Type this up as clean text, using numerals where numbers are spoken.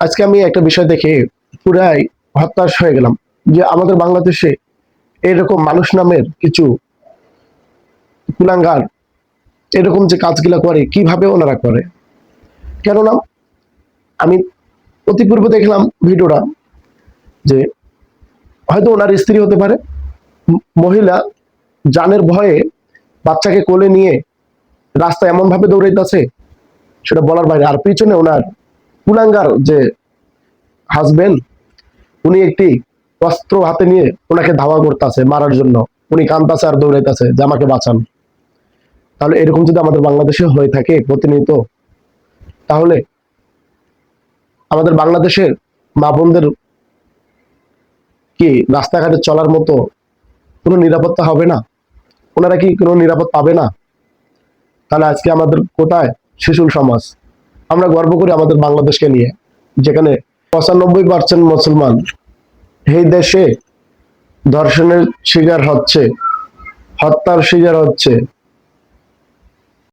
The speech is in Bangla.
আজকে আমি একটা বিষয় দেখে পুরাই হতাশ হয়ে গেলাম যে আমাদের বাংলাদেশে এরকম মানুষ নামের কিছু কুলাঙ্গার এরকম যে কাজগুলা করে কিভাবে ওনারা করে। কেননা আমি অতি পূর্বে দেখলাম ভিডিওটা যে হয়তো ওনার স্ত্রী হতে পারে, মহিলা জানের ভয়ে বাচ্চাকে কোলে নিয়ে রাস্তায় এমন ভাবে দৌড়াইতেছে সেটা বলার বাইরে। আর পিছনে ওনার কুলাঙ্গার যে হাজবেন্ড, উনি একটি অস্ত্র হাতে নিয়ে ওনাকে ধাওয়া করতেছে মারার জন্য। উনি কাঁদতেছে আর দৌড়াইতেছে যে আমাকে বাঁচান। তাহলে এরকম যদি আমাদের বাংলাদেশে হয়ে থাকে প্রতিনিয়ত, তাহলে আমাদের বাংলাদেশের মা বোনদের কি রাস্তাঘাটে চলার মতো কোনো নিরাপত্তা হবে না? ওনারা কি কোনো নিরাপদ পাবে না? তাহলে আজকে আমাদের কোথায় শিশুর সমাজ? আমরা গর্ব করি আমাদের বাংলাদেশকে নিয়ে, যেখানে 95% মুসলমান। এই দেশে ধর্ষণের শিকার হচ্ছে, হত্যার শিকার হচ্ছে,